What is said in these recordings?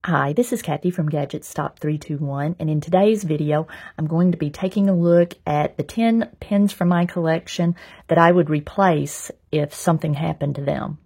Hi, this is Kathy from Gadgets Top 321, and in today's video, I'm going to be taking a look at the 10 pins from my collection that I would replace if something happened to them.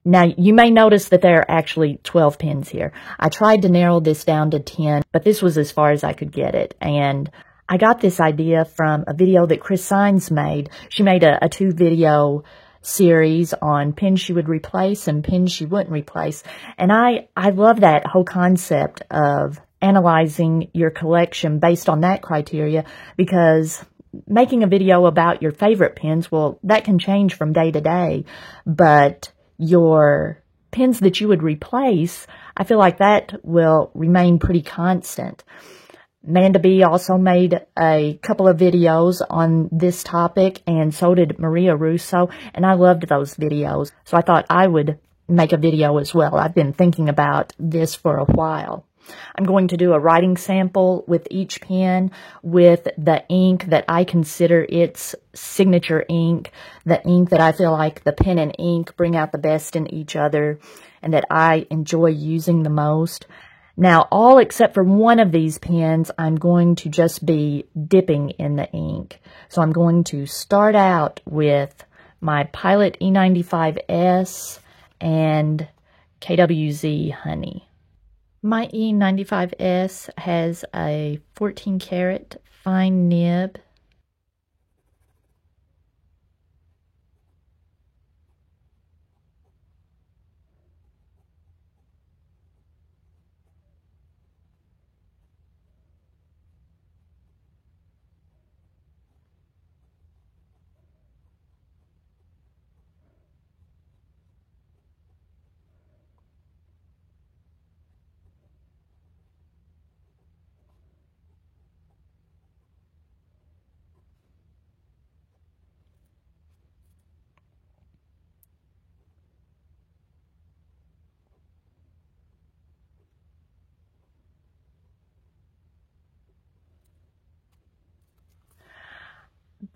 Now, you may notice that there are actually 12 pins here. I tried to narrow this down to 10, but this was as far as I could get it, and I got this idea from a video that Chris Signs made. She made a two-video series on pins she would replace and pins she wouldn't replace. And I love that whole concept of analyzing your collection based on that criteria, because making a video about your favorite pins, well, that can change from day to day. But your pins that you would replace, I feel like that will remain pretty constant. Amanda B also made a couple of videos on this topic, and so did Maria Russo, and I loved those videos. So I thought I would make a video as well. I've been thinking about this for a while. I'm going to do a writing sample with each pen with the ink that I consider its signature ink, the ink that I feel like the pen and ink bring out the best in each other and that I enjoy using the most. Now, all except for one of these pens, I'm going to just be dipping in the ink. So I'm going to start out with my Pilot E95S and KWZ Honey. My E95S has a 14 karat fine nib.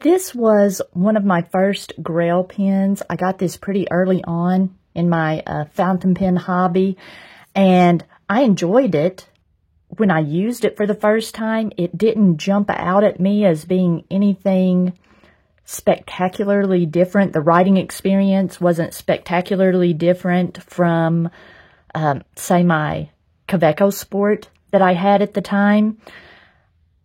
This was one of my first Grail pens. I got this pretty early on in my fountain pen hobby, and I enjoyed it. When I used it for the first time, it didn't jump out at me as being anything spectacularly different. The writing experience wasn't spectacularly different from, say, my Kaweco Sport that I had at the time.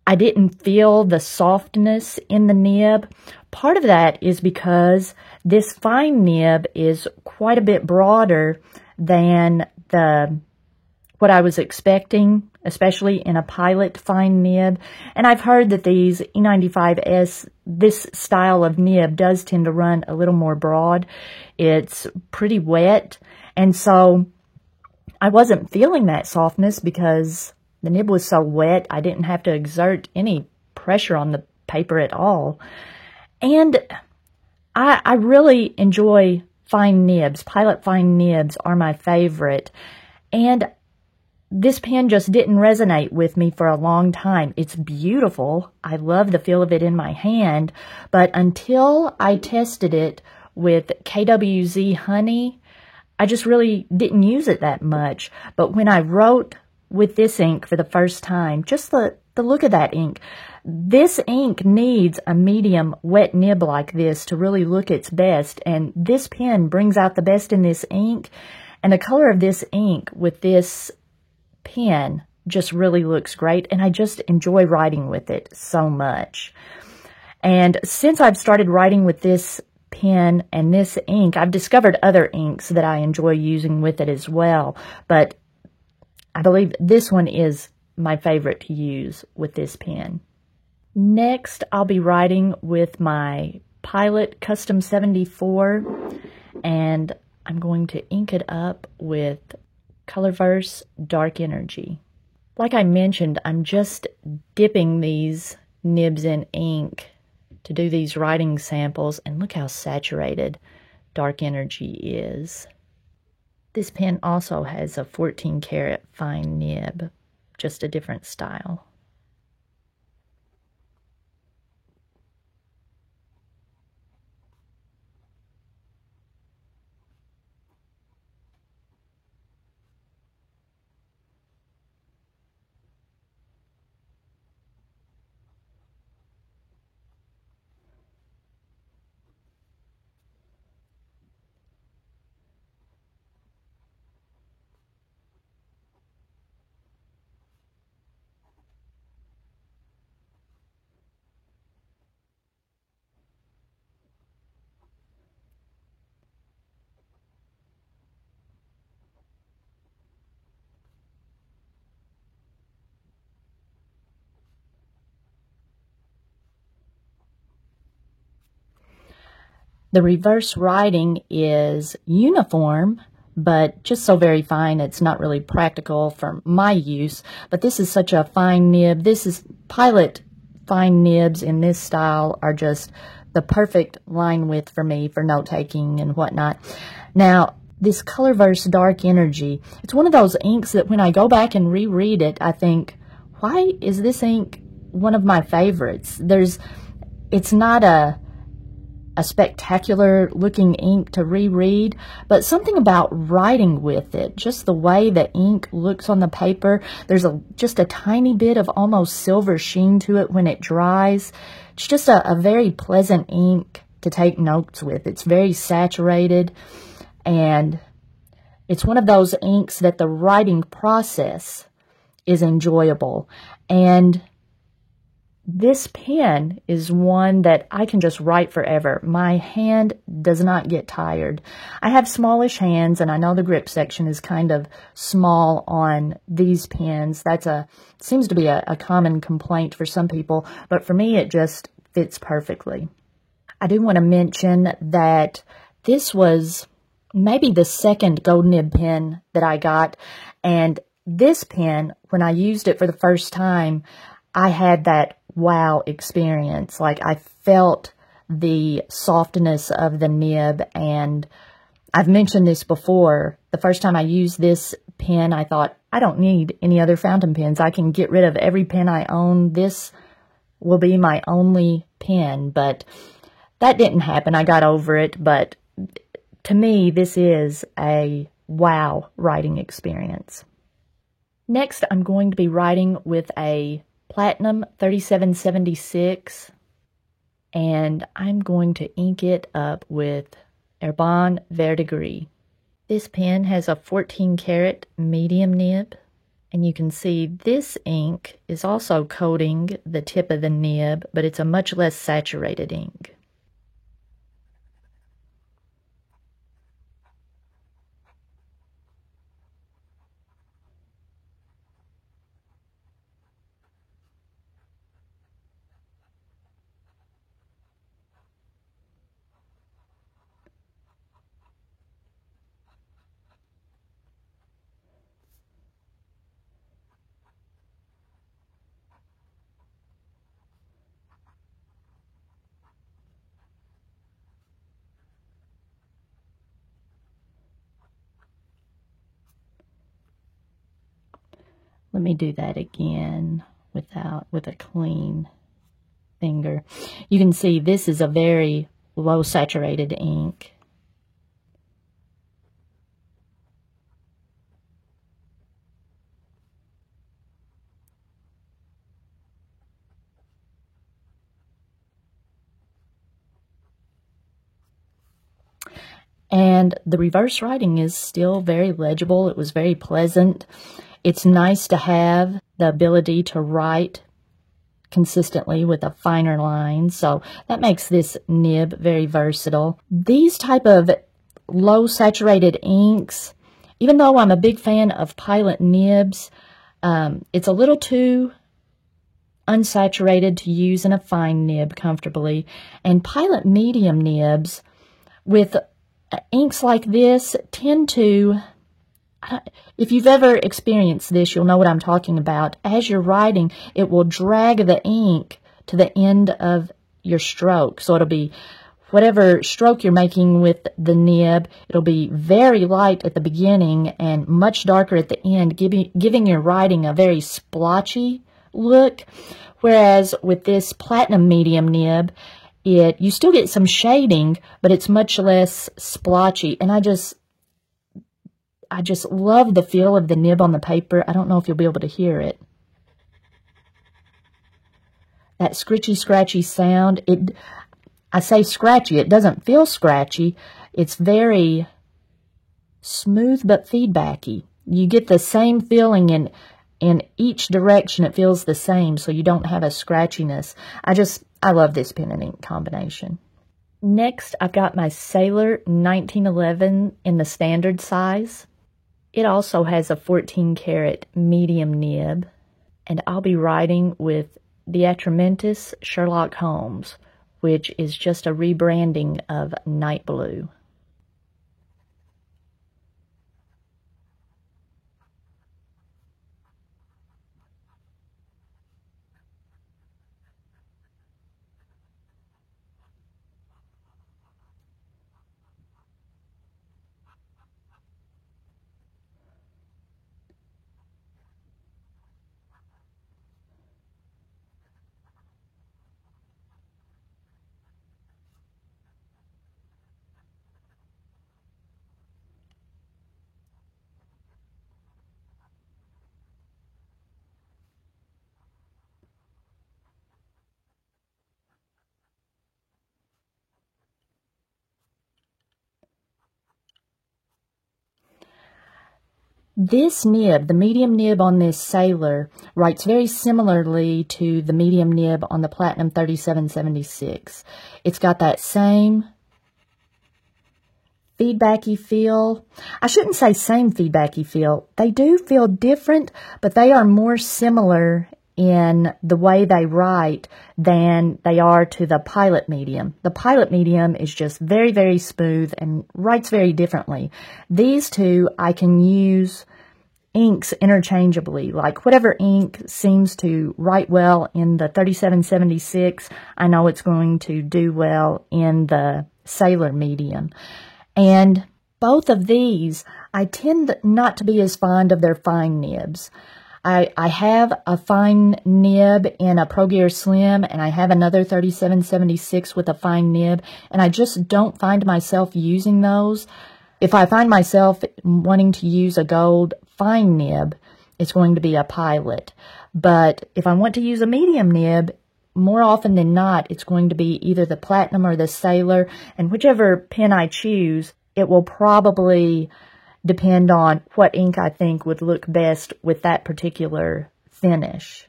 I didn't feel the softness in the nib. Part of that is because this fine nib is quite a bit broader than what I was expecting, especially in a Pilot fine nib. And I've heard that these E95S, this style of nib does tend to run a little more broad. It's pretty wet, and so I wasn't feeling that softness because the nib was so wet. I didn't have to exert any pressure on the paper at all. And I really enjoy fine nibs. Pilot fine nibs are my favorite. And this pen just didn't resonate with me for a long time. It's beautiful. I love the feel of it in my hand. But until I tested it with KWZ Honey, I just really didn't use it that much. But when I wrote with this ink for the first time, just the look of that ink. This ink needs a medium wet nib like this to really look its best, and this pen brings out the best in this ink, and the color of this ink with this pen just really looks great, and I just enjoy writing with it so much. And since I've started writing with this pen and this ink, I've discovered other inks that I enjoy using with it as well, but I believe this one is my favorite to use with this pen. Next, I'll be writing with my Pilot Custom 74, and I'm going to ink it up with Colorverse Dark Energy. Like I mentioned, I'm just dipping these nibs in ink to do these writing samples, and look how saturated Dark Energy is. This pen also has a 14 karat fine nib, just a different style. The reverse writing is uniform, but just so very fine, it's not really practical for my use. But this is such a fine nib. This is Pilot fine nibs in this style are just the perfect line width for me for note-taking and whatnot. Now, this Colorverse Dark Energy, it's one of those inks that when I go back and reread it, I think, why is this ink one of my favorites? It's not a spectacular looking ink to reread, but something about writing with it, just the way the ink looks on the paper, there's just a tiny bit of almost silver sheen to it when it dries. It's just a very pleasant ink to take notes with. It's very saturated, and it's one of those inks that the writing process is enjoyable. And this pen is one that I can just write forever. My hand does not get tired. I have smallish hands, and I know the grip section is kind of small on these pens. Seems to be a common complaint for some people, but for me it just fits perfectly. I do want to mention that this was maybe the second gold nib pen that I got, and this pen, when I used it for the first time, I had that wow experience. Like, I felt the softness of the nib, and I've mentioned this before. The first time I used this pen, I thought, I don't need any other fountain pens. I can get rid of every pen I own. This will be my only pen, but that didn't happen. I got over it, but to me, this is a wow writing experience. Next, I'm going to be writing with a Platinum 3776, and I'm going to ink it up with Herbin Verdigris. This pen has a 14 karat medium nib, and you can see this ink is also coating the tip of the nib, but it's a much less saturated ink. Let me do that again with a clean finger. You can see this is a very low saturated ink. And the reverse writing is still very legible. It was very pleasant. It's nice to have the ability to write consistently with a finer line, so that makes this nib very versatile. These type of low saturated inks, even though I'm a big fan of Pilot nibs, it's a little too unsaturated to use in a fine nib comfortably. And Pilot medium nibs with inks like this tend to, if you've ever experienced this, you'll know what I'm talking about. As you're writing, it will drag the ink to the end of your stroke. So it'll be whatever stroke you're making with the nib, it'll be very light at the beginning and much darker at the end, giving your writing a very splotchy look. Whereas with this Platinum medium nib, you still get some shading, but it's much less splotchy. And I just love the feel of the nib on the paper. I don't know if you'll be able to hear it. That scritchy, scratchy sound. I say scratchy. It doesn't feel scratchy. It's very smooth but feedbacky. You get the same feeling in each direction. It feels the same, so you don't have a scratchiness. I love this pen and ink combination. Next, I've got my Sailor 1911 in the standard size. It also has a 14 karat medium nib, and I'll be writing with the Atramentis Sherlock Holmes, which is just a rebranding of Night Blue. This nib, the medium nib on this Sailor, writes very similarly to the medium nib on the Platinum 3776. It's got that same feedbacky feel. I shouldn't say same feedbacky feel. They do feel different, but they are more similar in the way they write than they are to the Pilot medium. The Pilot medium is just very, very smooth and writes very differently. These two I can use inks interchangeably. Like whatever ink seems to write well in the 3776, I know it's going to do well in the Sailor medium. And both of these, I tend not to be as fond of their fine nibs. I have a fine nib in a Pro Gear Slim, and I have another 3776 with a fine nib, and I just don't find myself using those. If I find myself wanting to use a gold fine nib, it's going to be a Pilot. But if I want to use a medium nib, more often than not, it's going to be either the Platinum or the Sailor, and whichever pen I choose, it will probably depend on what ink I think would look best with that particular finish.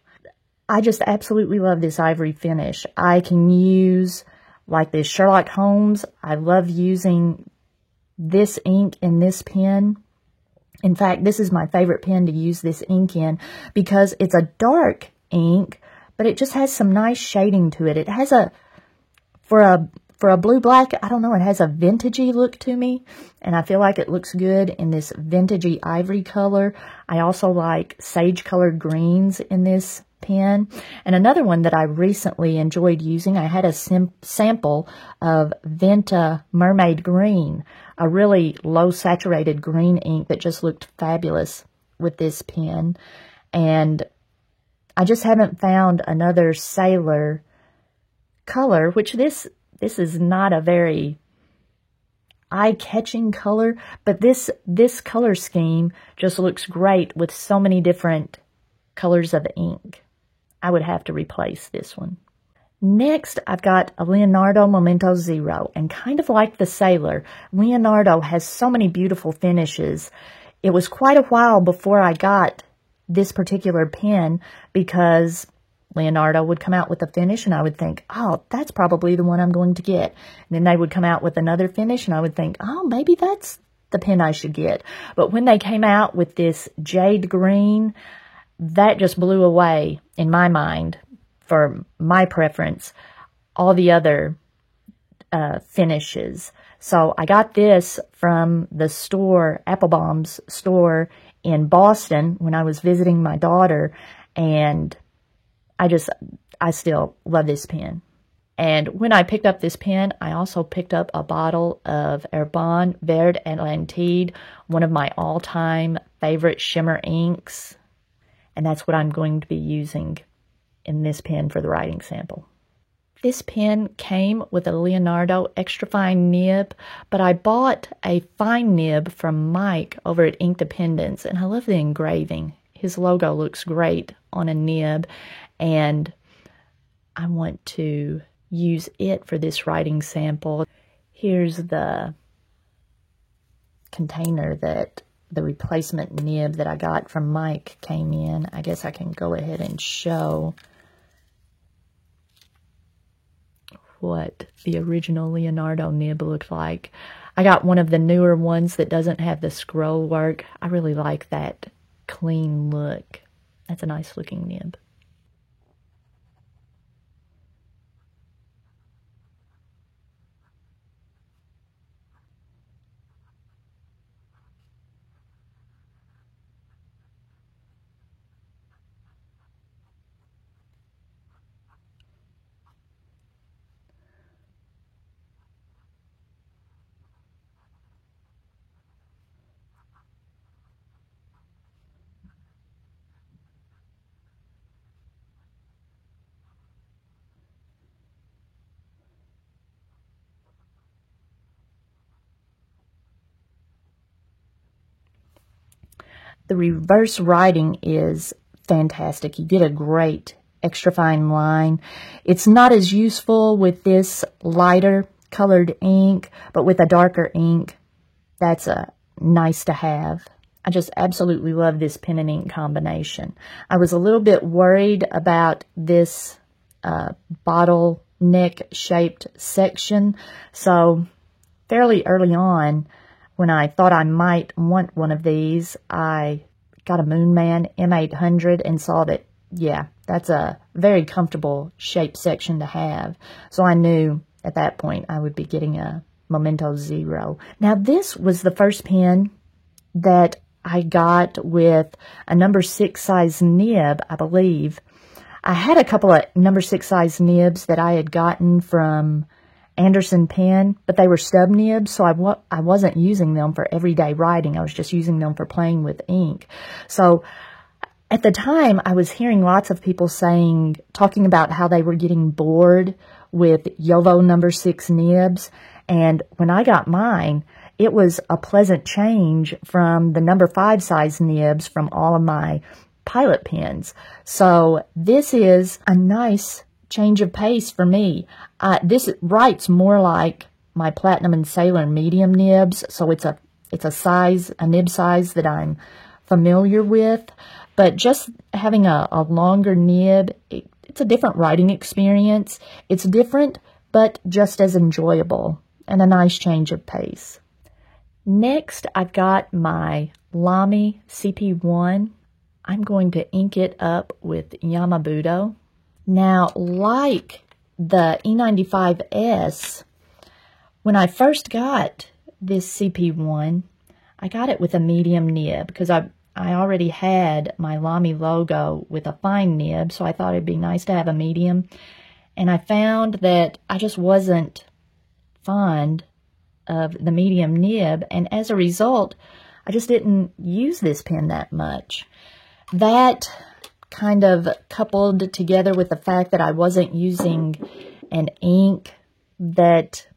I just absolutely love this ivory finish. I can use, like this Sherlock Holmes, I love using this ink in this pen. In fact, this is my favorite pen to use this ink in because it's a dark ink, but it just has some nice shading to it. It has for a blue-black, I don't know, it has a vintagey look to me, and I feel like it looks good in this vintagey ivory color. I also like sage-colored greens in this pen. And another one that I recently enjoyed using, I had a sample of Venta Mermaid Green, a really low-saturated green ink that just looked fabulous with this pen. And I just haven't found another Sailor color, which this is not a very eye-catching color, but this color scheme just looks great with so many different colors of ink. I would have to replace this one. Next, I've got a Leonardo Momento Zero, and kind of like the Sailor, Leonardo has so many beautiful finishes. It was quite a while before I got this particular pen because Leonardo would come out with a finish and I would think, oh, that's probably the one I'm going to get. And then they would come out with another finish and I would think, oh, maybe that's the pen I should get. But when they came out with this jade green, that just blew away, in my mind, for my preference, all the other finishes. So I got this from the store, Applebaum's store in Boston when I was visiting my daughter, and I still love this pen. And when I picked up this pen, I also picked up a bottle of Herbin Vert Atlantide, one of my all-time favorite shimmer inks. And that's what I'm going to be using in this pen for the writing sample. This pen came with a Leonardo extra fine nib, but I bought a fine nib from Mike over at Inkdependence, and I love the engraving. His logo looks great on a nib, and I want to use it for this writing sample. Here's the container that the replacement nib that I got from Mike came in. I guess I can go ahead and show what the original Leonardo nib looked like. I got one of the newer ones that doesn't have the scroll work. I really like that clean look. That's a nice looking nib. The reverse writing is fantastic. You get a great extra fine line. It's not as useful with this lighter colored ink, but with a darker ink, that's a nice to have. I just absolutely love this pen and ink combination. I was a little bit worried about this bottleneck shaped section, so fairly early on, when I thought I might want one of these, I got a Moonman M800 and saw that, yeah, that's a very comfortable shape section to have. So I knew at that point I would be getting a Memento Zero. Now this was the first pen that I got with a number 6 size nib, I believe. I had a couple of number 6 size nibs that I had gotten from Anderson Pen, but they were stub nibs, so I wasn't using them for everyday writing. I was just using them for playing with ink. So at the time, I was hearing lots of people talking about how they were getting bored with JoWo number 6 nibs, and when I got mine, it was a pleasant change from the number 5 size nibs from all of my Pilot pens. So this is a nice change of pace for me. This writes more like my Platinum and Sailor medium nibs, so it's a nib size that I'm familiar with. But just having a longer nib, it's a different writing experience. It's different, but just as enjoyable, and a nice change of pace. Next, I've got my Lamy CP1. I'm going to ink it up with Yamabudo. Now, like the E95S, when I first got this CP1, I got it with a medium nib because I already had my Lamy logo with a fine nib, so I thought it'd be nice to have a medium. And I found that I just wasn't fond of the medium nib, and as a result, I just didn't use this pen that much. That kind of coupled together with the fact that I wasn't using an ink that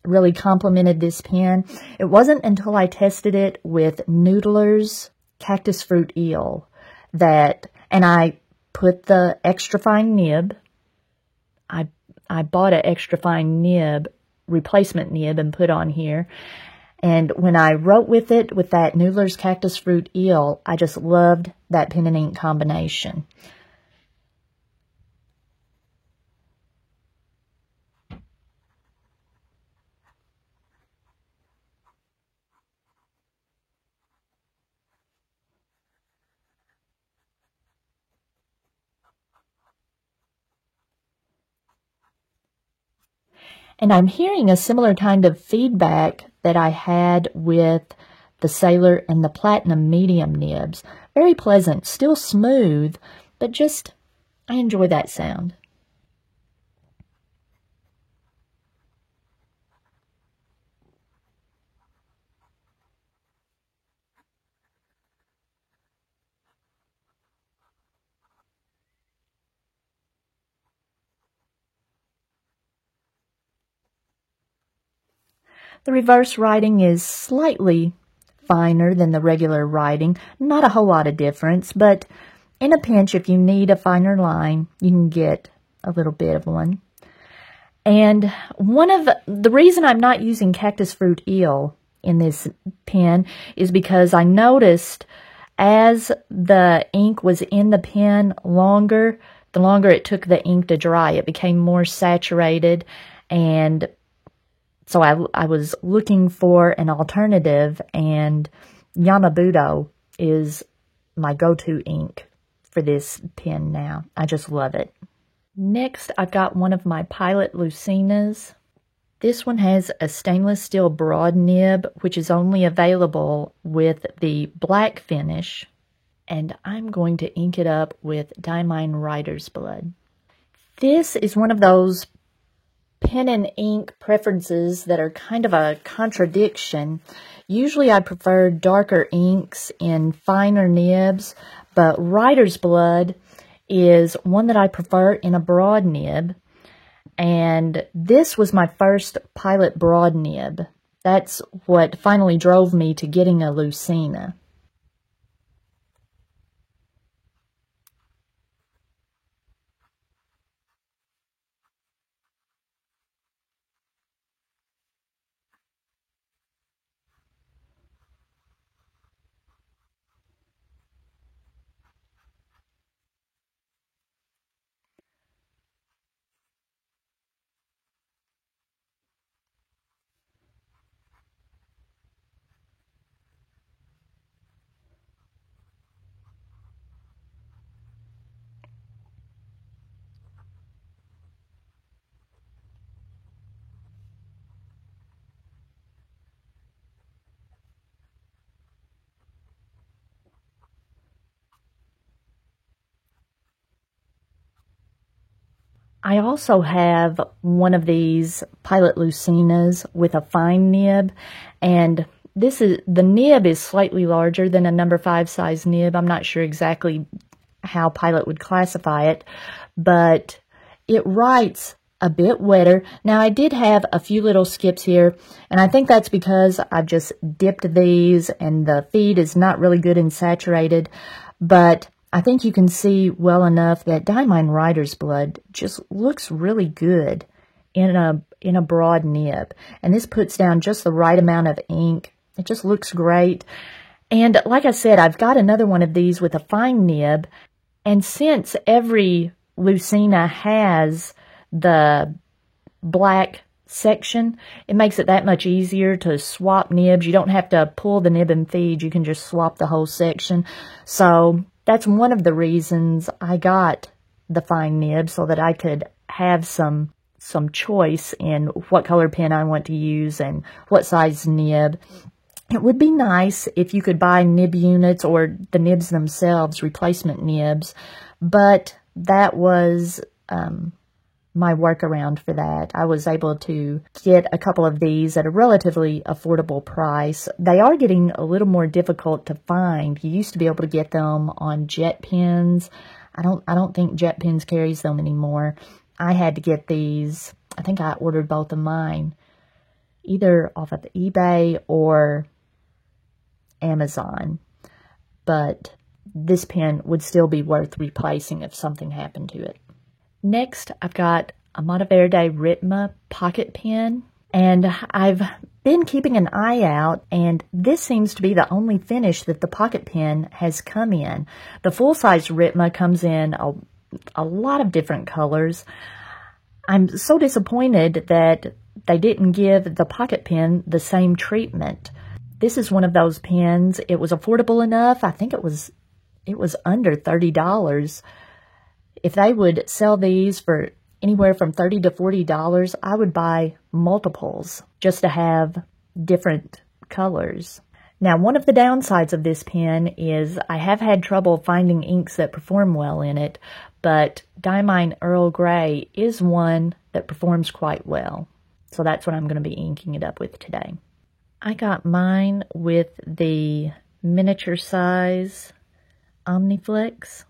really complemented this pen. It wasn't until I tested it with Noodler's Cactus Fruit Eel and I put the extra fine nib. I bought an extra fine nib, replacement nib, and put on here. And when I wrote with it, with that Noodler's Cactus Fruit Eel, I just loved that pen and ink combination. And I'm hearing a similar kind of feedback that I had with the Sailor and the Platinum medium nibs. Very pleasant, still smooth, but just, I enjoy that sound. The reverse writing is slightly finer than the regular writing. Not a whole lot of difference, but in a pinch, if you need a finer line, you can get a little bit of one. And the reason I'm not using Cactus Fruit Eel in this pen is because I noticed as the ink was in the pen longer, the longer it took the ink to dry. It became more saturated, and so I was looking for an alternative, and Yamabudo is my go-to ink for this pen now. I just love it. Next, I've got one of my Pilot Lucinas. This one has a stainless steel broad nib, which is only available with the black finish, and I'm going to ink it up with Diamine Writer's Blood. This is one of those pen and ink preferences that are kind of a contradiction. Usually I prefer darker inks in finer nibs, but Writer's Blood is one that I prefer in a broad nib. And this was my first Pilot broad nib. That's what finally drove me to getting a Lucina. I also have one of these Pilot Lucinas with a fine nib, and the nib is slightly larger than a number 5 size nib. I'm not sure exactly how Pilot would classify it, but it writes a bit wetter. Now, I did have a few little skips here, and I think that's because I've just dipped these and the feed is not really good and saturated, but I think you can see well enough that Diamine Writer's Blood just looks really good in a broad nib. And this puts down just the right amount of ink. It just looks great. And like I said, I've got another one of these with a fine nib. And since every Lucina has the black section, it makes it that much easier to swap nibs. You don't have to pull the nib and feed. You can just swap the whole section. So that's one of the reasons I got the fine nib, so that I could have some choice in what color pen I want to use and what size nib. It would be nice if you could buy nib units or the nibs themselves, replacement nibs, but that was my workaround for that. I was able to get a couple of these at a relatively affordable price. They are getting a little more difficult to find. You used to be able to get them on JetPens. I don't think JetPens carries them anymore. I had to get these. I think I ordered both of mine either off of eBay or Amazon. But this pen would still be worth replacing if something happened to it. Next, I've got a Monteverde Ritma pocket pen, and I've been keeping an eye out, and this seems to be the only finish that the pocket pen has come in. The full-size Ritma comes in a lot of different colors. I'm so disappointed that they didn't give the pocket pen the same treatment. This is one of those pens. It was affordable enough. I think it was under $30. If they would sell these for anywhere from $30 to $40, I would buy multiples just to have different colors. Now, one of the downsides of this pen is I have had trouble finding inks that perform well in it, but Diamine Earl Grey is one that performs quite well. So that's what I'm going to be inking it up with today. I got mine with the miniature size Omniflex.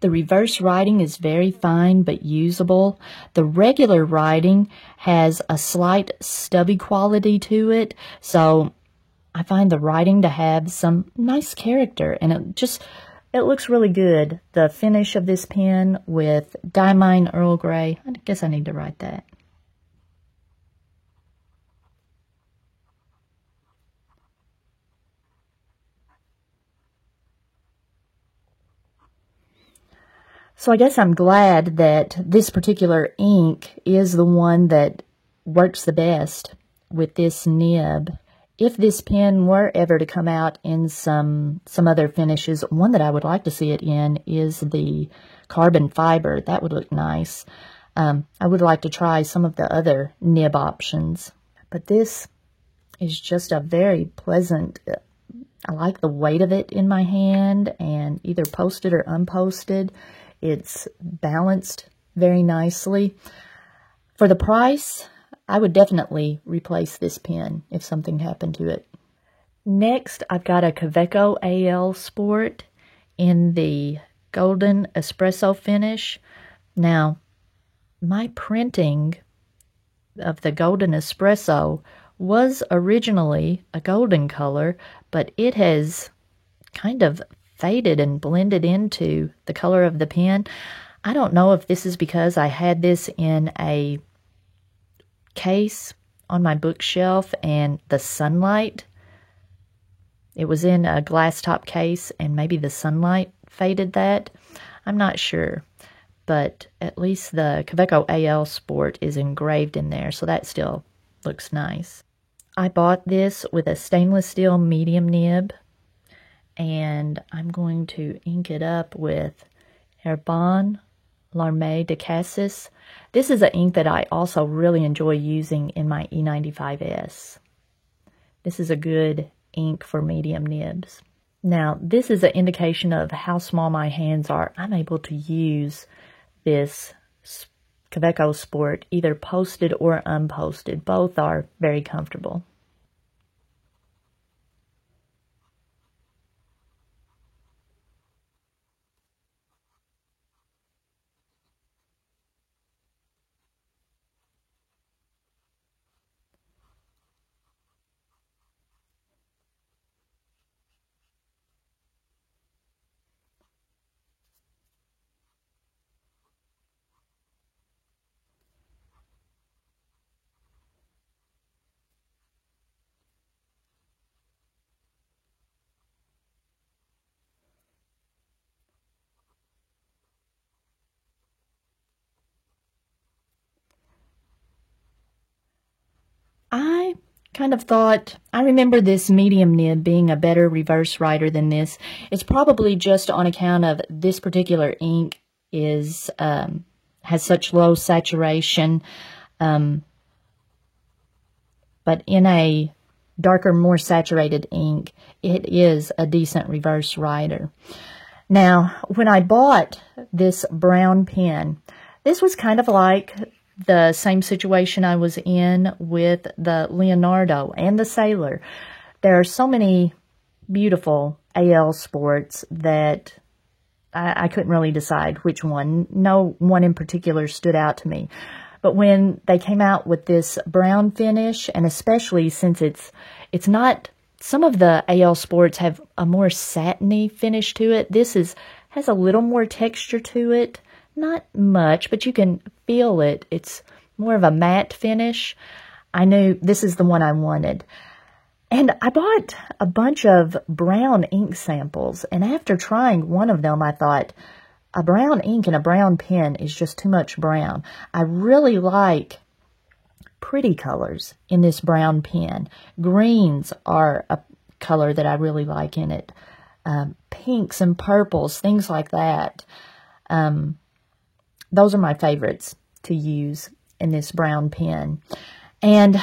The reverse writing is very fine but usable. The regular writing has a slight stubby quality to it, so I find the writing to have some nice character, and it looks really good. The finish of this pen with Diamine Earl Grey. I guess I need to write that. So I guess I'm glad that this particular ink is the one that works the best with this nib. If this pen were ever to come out in some other finishes, one that I would like to see it in is the carbon fiber. That would look nice. I would like to try some of the other nib options. But this is just a very pleasant, I like the weight of it in my hand, and either posted or unposted, it's balanced very nicely. For the price, I would definitely replace this pen if something happened to it. Next, I've got a Kaweco AL Sport in the Golden Espresso finish. Now, my printing of the Golden Espresso was originally a golden color, but it has kind of faded and blended into the color of the pen. I don't know if this is because I had this in a case on my bookshelf and the sunlight, it was in a glass top case and maybe the sunlight faded that. I'm not sure, but at least the Kaweco AL Sport is engraved in there, so that still looks nice. I bought this with a stainless steel medium nib, and I'm going to ink it up with Herbin L'Armée de Cassis. This is an ink that I also really enjoy using in my E95S. This is a good ink for medium nibs. Now, this is an indication of how small my hands are. I'm able to use this Kaweco Sport either posted or unposted. Both are very comfortable. I kind of thought, I remember this medium nib being a better reverse writer than this. It's probably just on account of this particular ink is has such low saturation, but in a darker, more saturated ink, it is a decent reverse writer. Now, when I bought this brown pen, this was kind of like the same situation I was in with the Leonardo and the Sailor. There are so many beautiful AL Sports that I couldn't really decide which one. No one in particular stood out to me. But when they came out with this brown finish, and especially since it's not, some of the AL Sports have a more satiny finish to it. This has a little more texture to it. Not much, but you can feel it. It's more of a matte finish. I knew this is the one I wanted. And I bought a bunch of brown ink samples, and after trying one of them, I thought, a brown ink and a brown pen is just too much brown. I really like pretty colors in this brown pen. Greens are a color that I really like in it. Pinks and purples, things like that. Those are my favorites to use in this brown pen. And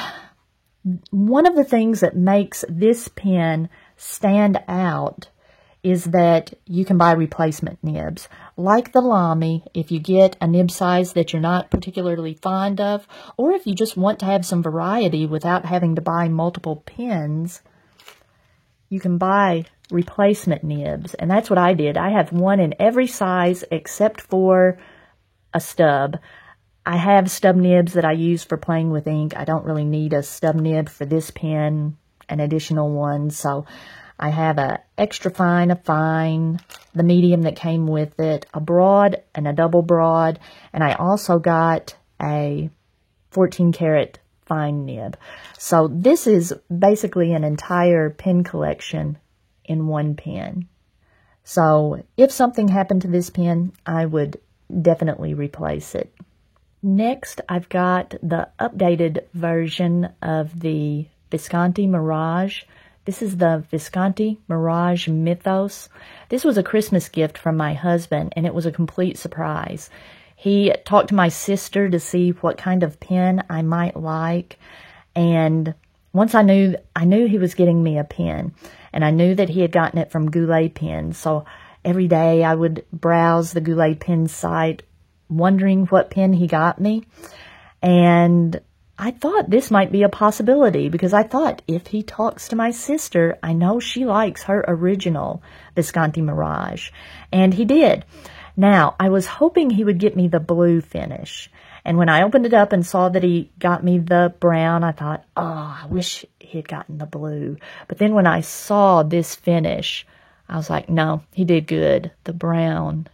one of the things that makes this pen stand out is that you can buy replacement nibs. Like the Lamy, if you get a nib size that you're not particularly fond of, or if you just want to have some variety without having to buy multiple pens, you can buy replacement nibs. And that's what I did. I have one in every size except for a stub. I have stub nibs that I use for playing with ink. I don't really need a stub nib for this pen, an additional one. So I have a extra fine, a fine, the medium that came with it, a broad and a double broad, and I also got a 14 karat fine nib. So this is basically an entire pen collection in one pen. So if something happened to this pen, I would definitely replace it. Next, I've got the updated version of the Visconti Mirage. This is the Visconti Mirage Mythos. This was a Christmas gift from my husband, and it was a complete surprise. He talked to my sister to see what kind of pen I might like, and once I knew he was getting me a pen, and I knew that he had gotten it from Goulet Pens, so every day I would browse the Goulet Pens site, wondering what pen he got me, and I thought this might be a possibility because I thought if he talks to my sister, I know she likes her original Visconti Mirage, and he did. Now, I was hoping he would get me the blue finish, and when I opened it up and saw that he got me the brown, I thought, oh, I wish he had gotten the blue. But then when I saw this finish, I was like, no, he did good. The brown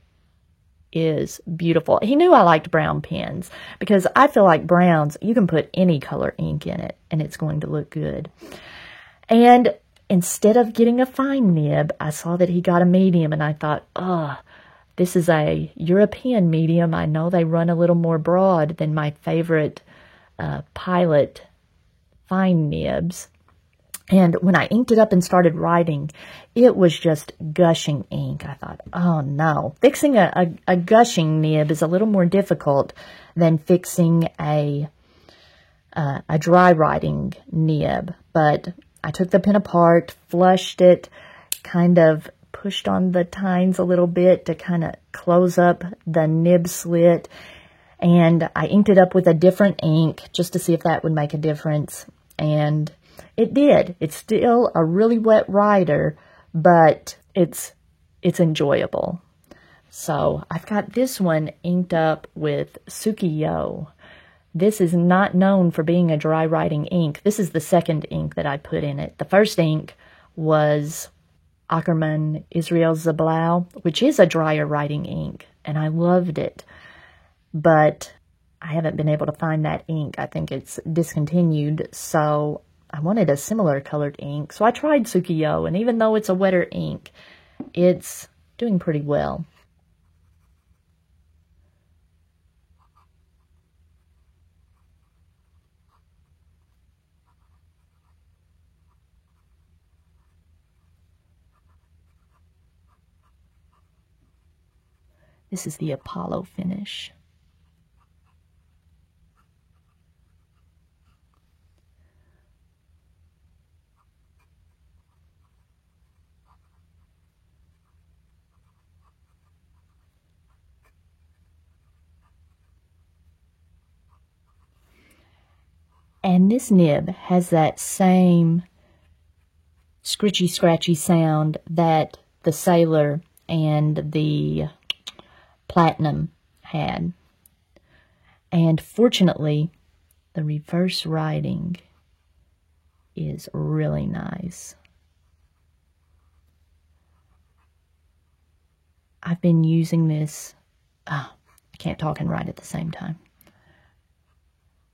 is beautiful. He knew I liked brown pens because I feel like browns, you can put any color ink in it and it's going to look good. And instead of getting a fine nib, I saw that he got a medium and I thought, this is a European medium. I know they run a little more broad than my favorite Pilot fine nibs. And when I inked it up and started writing, it was just gushing ink. I thought, oh no. Fixing a gushing nib is a little more difficult than fixing a dry writing nib. But I took the pen apart, flushed it, kind of pushed on the tines a little bit to kind of close up the nib slit. And I inked it up with a different ink just to see if that would make a difference. And it did. It's still a really wet writer, but it's enjoyable. So I've got this one inked up with Sukiyo. This is not known for being a dry writing ink. This is the second ink that I put in it. The first ink was Ackerman Israel Zablau, which is a drier writing ink, and I loved it. But I haven't been able to find that ink. I think it's discontinued, so I wanted a similar colored ink. So I tried Sukiyo, and even though it's a wetter ink, it's doing pretty well. This is the Apollo finish. And this nib has that same scritchy, scratchy sound that the Sailor and the Platinum had. And fortunately, the reverse writing is really nice. I've been using this, I can't talk and write at the same time.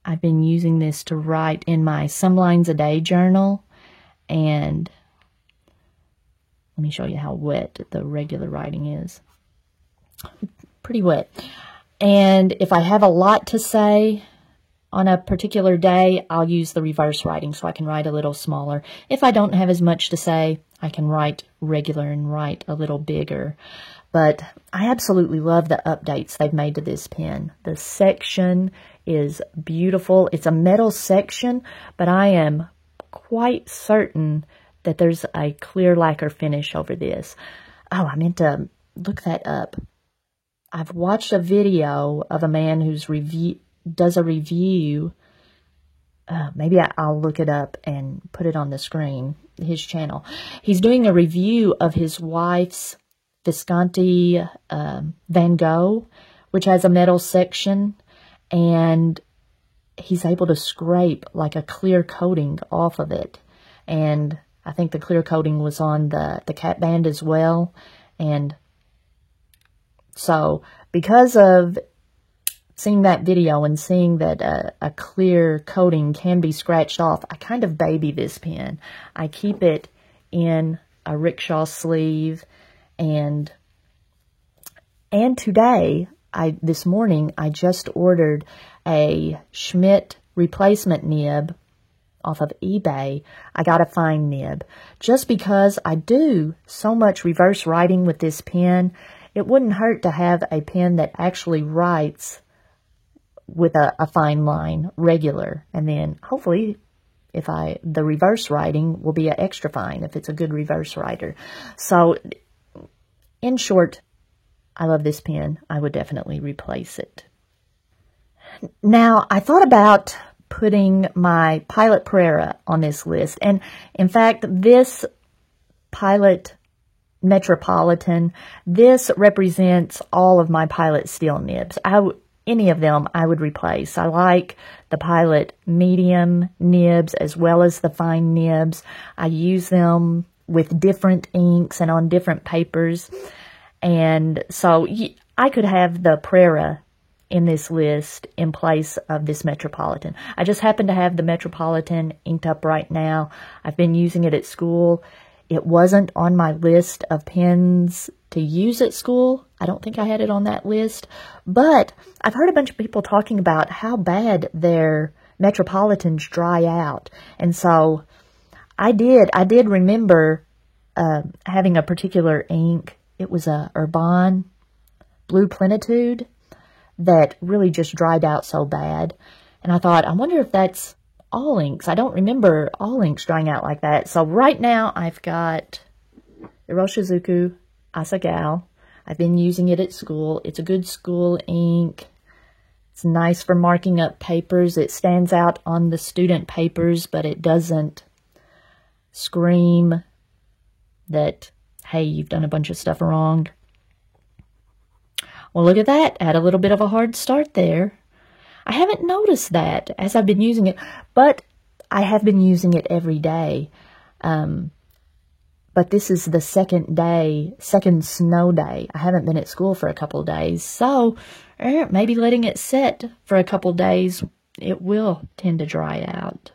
I've been using this to write in my Some Lines a Day journal, and let me show you how wet the regular writing is. Pretty wet. And if I have a lot to say on a particular day, I'll use the reverse writing so I can write a little smaller. If I don't have as much to say, I can write regular and write a little bigger. But I absolutely love the updates they've made to this pen. The section is beautiful. It's a metal section, but I am quite certain that there's a clear lacquer finish over this. Oh, I meant to look that up. I've watched a video of a man who's does a review. Maybe I'll look it up and put it on the screen, his channel. He's doing a review of his wife's Visconti Van Gogh, which has a metal section, and he's able to scrape like a clear coating off of it. And I think the clear coating was on the cap band as well. And so because of seeing that video and seeing that a clear coating can be scratched off, I kind of baby this pen. I keep it in a rickshaw sleeve, and today, this morning, I just ordered a Schmidt replacement nib off of eBay. I got a fine nib. Just because I do so much reverse writing with this pen, it wouldn't hurt to have a pen that actually writes with a fine line, regular. And then hopefully, the reverse writing will be an extra fine if it's a good reverse writer. So, in short, I love this pen. I would definitely replace it. Now, I thought about putting my Pilot Prera on this list. And in fact, this Pilot Metropolitan, this represents all of my Pilot steel nibs. Any of them I would replace. I like the Pilot medium nibs as well as the fine nibs. I use them with different inks and on different papers. And so I could have the Prera in this list in place of this Metropolitan. I just happen to have the Metropolitan inked up right now. I've been using it at school. It wasn't on my list of pens to use at school. I don't think I had it on that list. But I've heard a bunch of people talking about how bad their Metropolitans dry out. And so I did remember having a particular ink. It was a Urban Blue Plenitude that really just dried out so bad. And I thought, I wonder if that's all inks. I don't remember all inks drying out like that. So right now I've got Iroshizuku Asagao. I've been using it at school. It's a good school ink. It's nice for marking up papers. It stands out on the student papers, but it doesn't scream that, hey, you've done a bunch of stuff wrong. Well, look at that. Had a little bit of a hard start there. I haven't noticed that as I've been using it, but I have been using it every day. But this is the second snow day. I haven't been at school for a couple of days, so maybe letting it set for a couple of days, it will tend to dry out.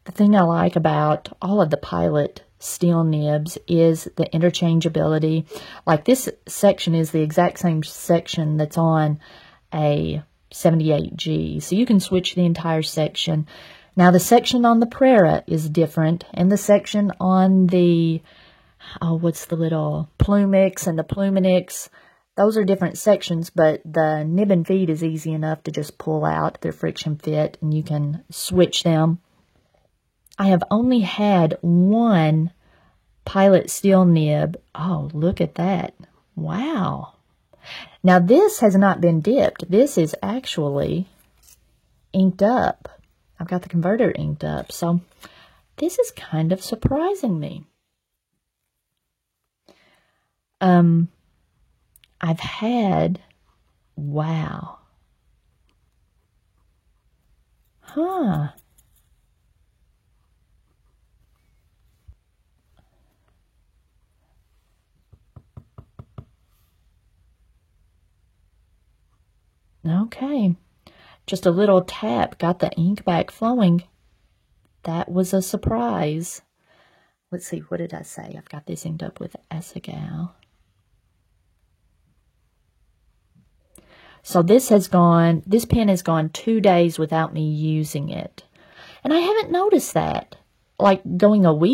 The thing I like about all of the Pilot steel nibs is the interchangeability. Like this section is the exact same section that's on a 78G. So you can switch the entire section. Now the section on the Prera is different. And the section on the, what's the little Plumix and the Pluminix, those are different sections, but the nib and feed is easy enough to just pull out. They're friction fit and you can switch them. I have only had one Pilot steel nib. Oh, look at that. Wow. Now this has not been dipped. This is actually inked up. I've got the converter inked up. So this is kind of surprising me. I've had, wow. Huh. Okay, just a little tap got the ink back flowing. That was a surprise. Let's see, what did I say? I've got this inked up with Asagao. So this pen has gone 2 days without me using it. And I haven't noticed that. Like going over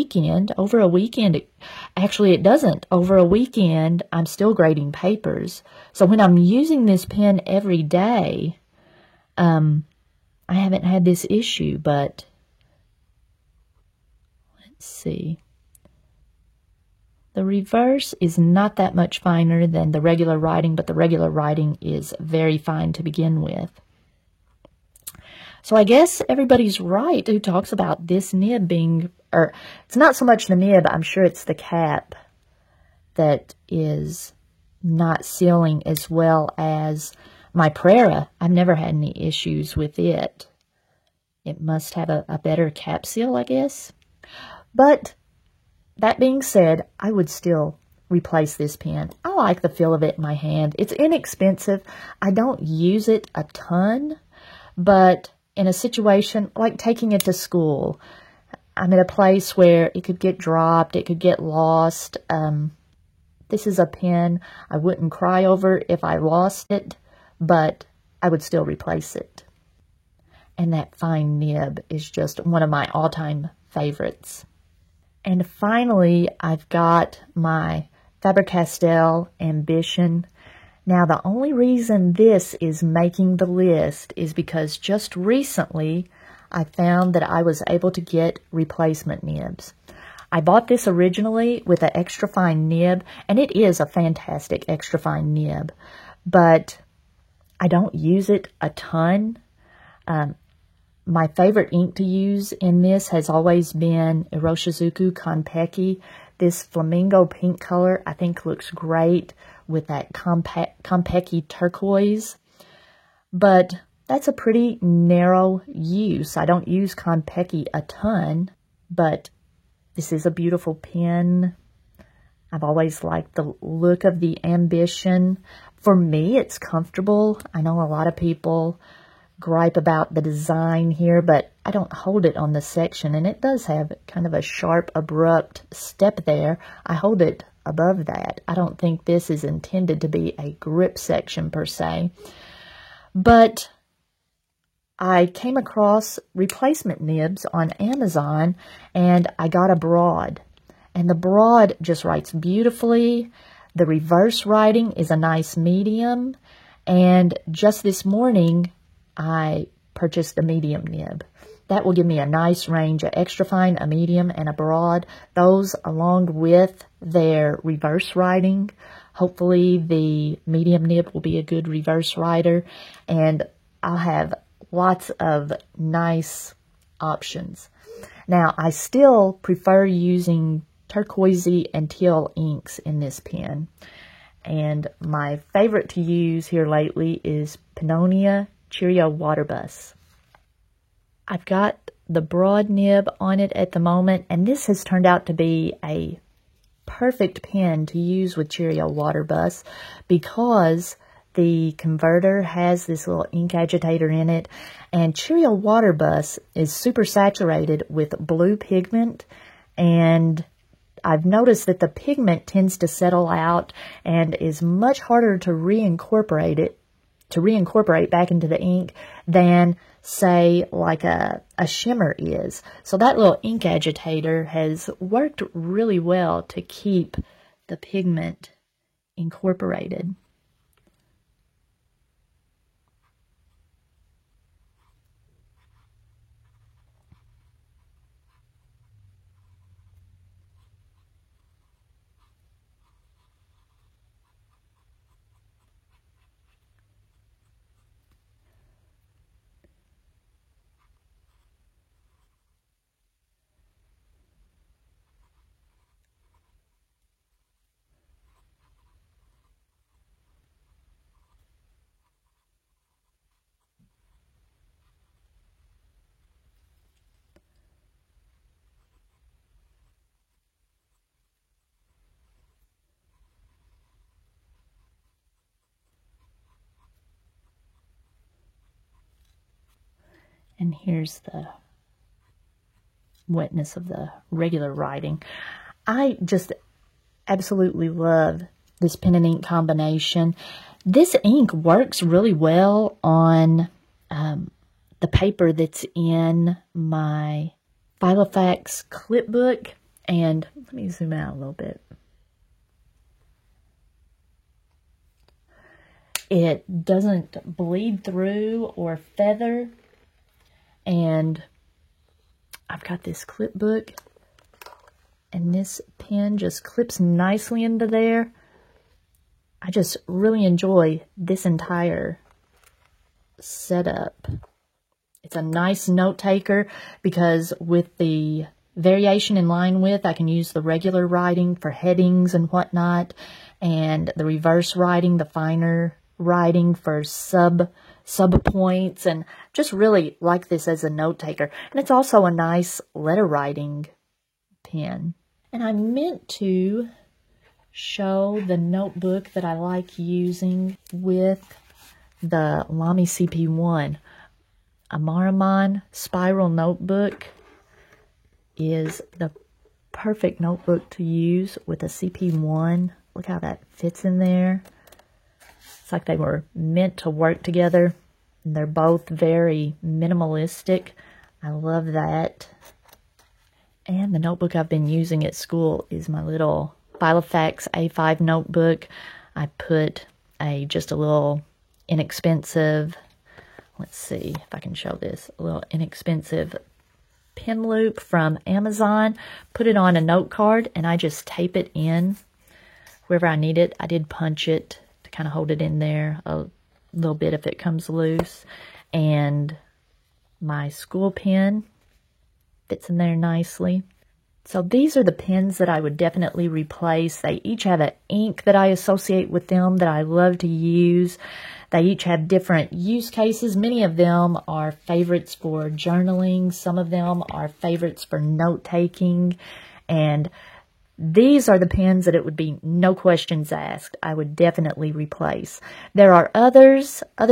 a weekend, actually it doesn't. Over a weekend, I'm still grading papers. So when I'm using this pen every day, I haven't had this issue, but let's see. The reverse is not that much finer than the regular writing, but the regular writing is very fine to begin with. So I guess everybody's right who talks about this nib being, or it's not so much the nib, I'm sure it's the cap that is not sealing as well as my Prera. I've never had any issues with it. It must have a better cap seal, I guess. But that being said, I would still replace this pen. I like the feel of it in my hand. It's inexpensive. I don't use it a ton, but in a situation like taking it to school, I'm at a place where it could get dropped, it could get lost. This is a pen I wouldn't cry over if I lost it, but I would still replace it. And that fine nib is just one of my all-time favorites. And finally, I've got my Faber-Castell Ambition. Now, the only reason this is making the list is because just recently I found that I was able to get replacement nibs. I bought this originally with an extra fine nib, and it is a fantastic extra fine nib, but I don't use it a ton. My favorite ink to use in this has always been Iroshizuku Konpeki. This flamingo pink color I think looks great with that Konpeki turquoise. But that's a pretty narrow use. I don't use Konpeki a ton, but this is a beautiful pen. I've always liked the look of the Ambition. For me, it's comfortable. I know a lot of people gripe about the design here, but I don't hold it on the section, and it does have kind of a sharp, abrupt step there. I hold it above that. I don't think this is intended to be a grip section per se, but I came across replacement nibs on Amazon, and I got a broad, and the broad just writes beautifully. The reverse writing is a nice medium, and just this morning I purchased a medium nib. That will give me a nice range, a extra fine, a medium, and a broad. Those, along with their reverse writing. Hopefully the medium nib will be a good reverse writer, and I'll have lots of nice options. Now, I still prefer using turquoisey and teal inks in this pen, and my favorite to use here lately is Pannonia Cheerio Water Bus. I've got the broad nib on it at the moment, and this has turned out to be a perfect pen to use with Cheerio Water Bus because the converter has this little ink agitator in it, and Cheerio Water Bus is super saturated with blue pigment, and I've noticed that the pigment tends to settle out and is much harder to reincorporate back into the ink than, say, like a shimmer is. So that little ink agitator has worked really well to keep the pigment incorporated. And here's the wetness of the regular writing. I just absolutely love this pen and ink combination. This ink works really well on the paper that's in my Filofax clipbook. And let me zoom out a little bit. It doesn't bleed through or feather. And I've got this clipbook, and this pen just clips nicely into there. I just really enjoy this entire setup. It's a nice note taker because with the variation in line width, I can use the regular writing for headings and whatnot, and the reverse writing, the finer writing for sub points, and just really like this as a note taker. And it's also a nice letter writing pen. And I meant to show the notebook that I like using with the Lamy CP1. A Maruman spiral notebook is the perfect notebook to use with a CP1. Look how that fits in there. It's like they were meant to work together. And they're both very minimalistic. I love that. And the notebook I've been using at school is my little Filofax A5 notebook. I put just a little inexpensive, let's see if I can show this, a little inexpensive pen loop from Amazon. Put it on a note card, and I just tape it in wherever I need it. I did punch it to kind of hold it in there a little bit if it comes loose. And my school pen. Fits in there nicely. So these are the pens that I would definitely replace. They each have an ink that I associate with them that I love to use. They each have different use cases. Many of them are favorites for journaling. Some of them are favorites for note-taking. And these are the pens that it would be no questions asked. I would definitely replace. There are other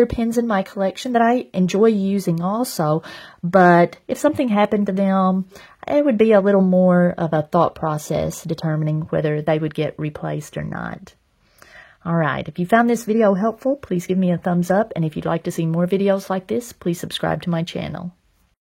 pens in my collection that I enjoy using also, but if something happened to them, it would be a little more of a thought process determining whether they would get replaced or not. All right, if you found this video helpful, please give me a thumbs up, and if you'd like to see more videos like this, please subscribe to my channel.